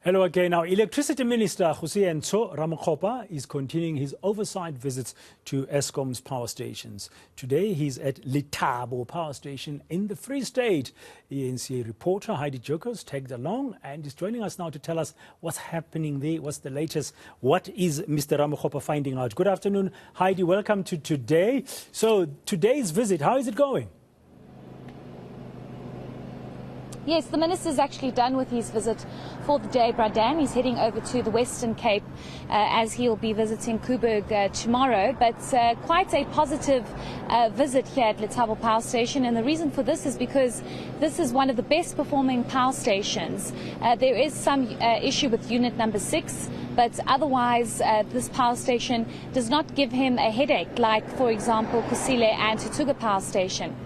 Hello again. Now, Electricity Minister Encsa Ramokgopa is continuing his oversight visits to Eskom's power stations. Today, he's at Letabo power station in the Free State. eNCA reporter Heidi Giokos tagged along and is joining us now to tell us what's happening there, what's the latest, what is Mr. Ramokgopa finding out. Good afternoon, Heidi. Welcome to today. So, today's visit, how is it going? Yes, the minister is actually done with his visit for the day, Bradan. He's heading over to the Western Cape as he'll be visiting Koeberg tomorrow. But quite a positive visit here at Letabo Power Station. And the reason for this is because this is one of the best performing power stations. There is some issue with unit number 6. But otherwise, this power station does not give him a headache like, for example, Kusile and Tutuga Power Station.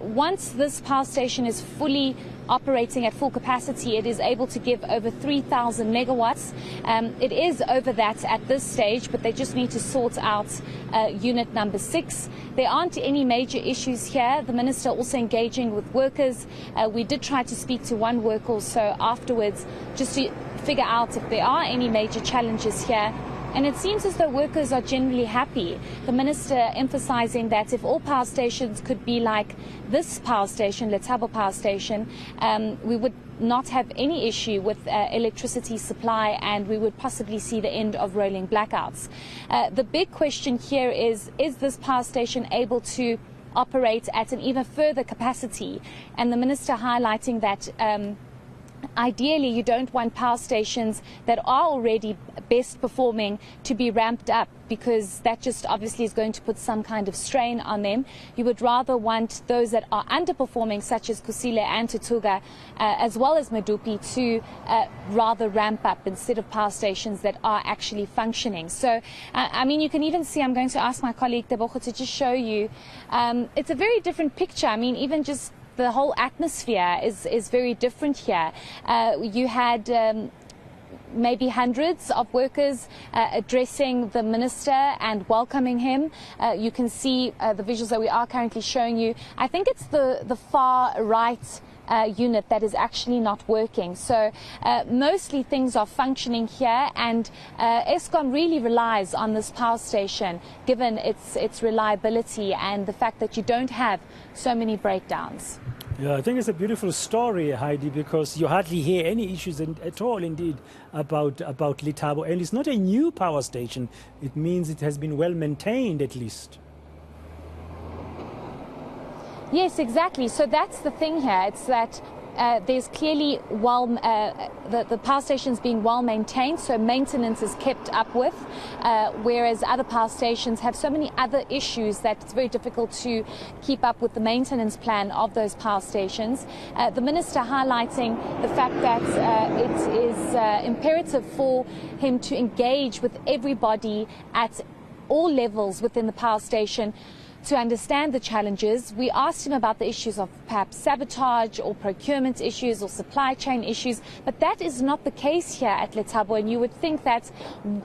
Once this power station is fully operating at full capacity, it is able to give over 3,000 megawatts. It is over that at this stage, but they just need to sort out unit number 6. There aren't any major issues here. The minister also engaging with workers. We did try to speak to one worker or so afterwards just to figure out if there are any major challenges here. And it seems as though workers are generally happy. The minister emphasizing that if all power stations could be like this power station, Letabo Power Station, we would not have any issue with electricity supply, and we would possibly see the end of rolling blackouts. The big question here is this power station able to operate at an even further capacity? And the minister highlighting that ideally, you don't want power stations that are already best performing to be ramped up, because that just obviously is going to put some kind of strain on them. You would rather want those that are underperforming, such as Kusile and Tutuga, as well as Medupi, to rather ramp up instead of power stations that are actually functioning. So, I mean, you can even see, I'm going to ask my colleague Letabo to just show you, it's a very different picture. I mean, even just the whole atmosphere is very different here. You had maybe hundreds of workers addressing the minister and welcoming him. You can see the visuals that we are currently showing you. I think it's the far right unit that is actually not working. So mostly things are functioning here, and Eskom really relies on this power station given its reliability and the fact that you don't have so many breakdowns. Yeah, I think it's a beautiful story, Heidi, because you hardly hear any issues at all, indeed, about Letabo. And it's not a new power station. It means it has been well maintained, at least. Yes, exactly. So that's the thing here. It's that there's clearly the power stations being well maintained, so maintenance is kept up with, whereas other power stations have so many other issues that it's very difficult to keep up with the maintenance plan of those power stations. The minister highlighting the fact that it is imperative for him to engage with everybody at all levels within the power station to understand the challenges. We asked him about the issues of perhaps sabotage or procurement issues or supply chain issues, but that is not the case here at Letabo. And you would think that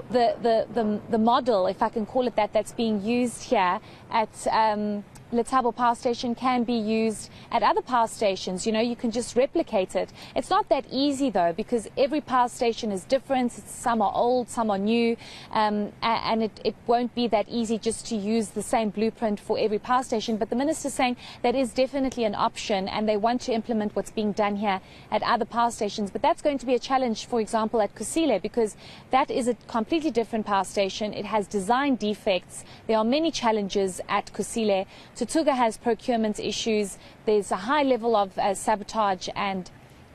the model, if I can call it that, that's being used here at Letabo Power Station can be used at other power stations. You know, you can just replicate it. It's not that easy, though, because every power station is different. Some are old, some are new, and it won't be that easy just to use the same blueprint for every power station. But the minister's saying that is definitely an option, and they want to implement what's being done here at other power stations. But that's going to be a challenge, for example, at Kusile, because that is a completely different power station. It has design defects. There are many challenges at Kusile. Tutuga has procurement issues. There's a high level of sabotage and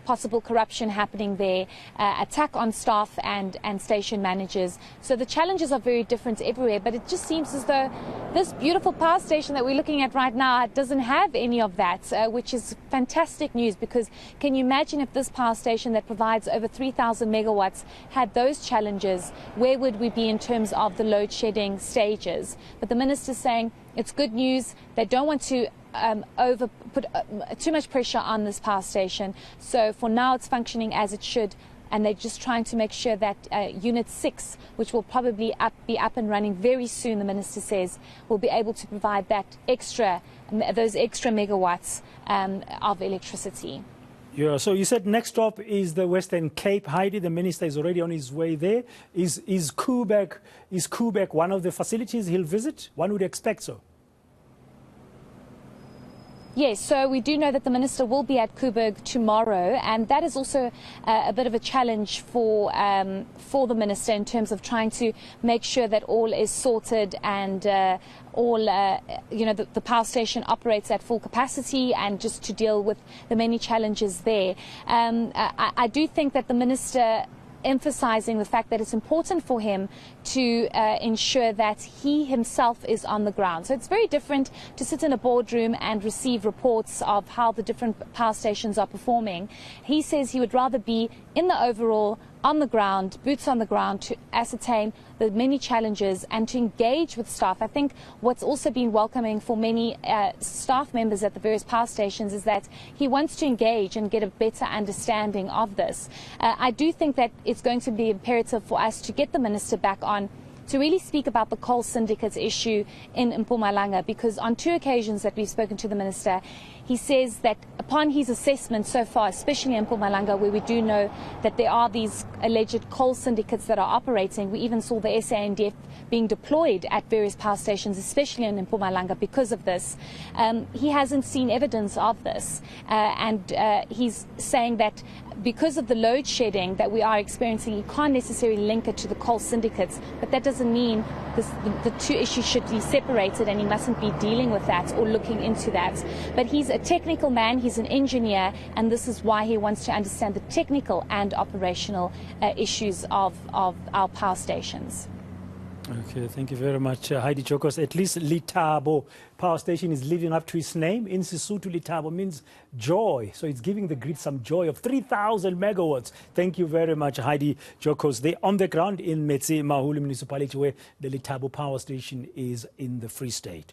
possible corruption happening there, attack on staff and station managers. So the challenges are very different everywhere, but it just seems as though this beautiful power station that we're looking at right now doesn't have any of that, which is fantastic news, because can you imagine if this power station that provides over 3,000 megawatts had those challenges? Where would we be in terms of the load shedding stages? But the minister's saying it's good news. They don't want to put too much pressure on this power station. So for now, it's functioning as it should, and they're just trying to make sure that Unit 6, which will probably be up and running very soon, the minister says, will be able to provide those extra megawatts of electricity. Yeah, so you said next stop is the Western Cape. Heidi, the minister, is already on his way there. Is Koeberg one of the facilities he'll visit? One would expect so. Yes, so we do know that the minister will be at Koeberg tomorrow, and that is also a bit of a challenge for the minister in terms of trying to make sure that all is sorted and the power station operates at full capacity, and just to deal with the many challenges there. I do think that the minister emphasizing the fact that it's important for him to ensure that he himself is on the ground. So it's very different to sit in a boardroom and receive reports of how the different power stations are performing. He says he would rather be in the overall, on the ground, boots on the ground, to ascertain the many challenges and to engage with staff. I think what's also been welcoming for many staff members at the various power stations is that he wants to engage and get a better understanding of this. I do think that it's going to be imperative for us to get the minister back on to really speak about the coal syndicates issue in Mpumalanga, because on 2 occasions that we've spoken to the minister, he says that upon his assessment so far, especially in Mpumalanga, where we do know that there are these alleged coal syndicates that are operating, we even saw the SANDF being deployed at various power stations, especially in Mpumalanga, because of this. He hasn't seen evidence of this, and he's saying that because of the load shedding that we are experiencing, you can't necessarily link it to the coal syndicates, but that doesn't mean the 2 issues should be separated, and he mustn't be dealing with that or looking into that. But he's a technical man, he's an engineer, and this is why he wants to understand the technical and operational issues of our power stations. Okay, thank you very much, Heidi Giokos. At least Letabo power station is living up to its name. In Sesotho, Letabo means joy. So it's giving the grid some joy of 3,000 megawatts. Thank you very much, Heidi Giokos. They're on the ground in Metsi Mahulu municipality, where the Letabo power station is in the Free State.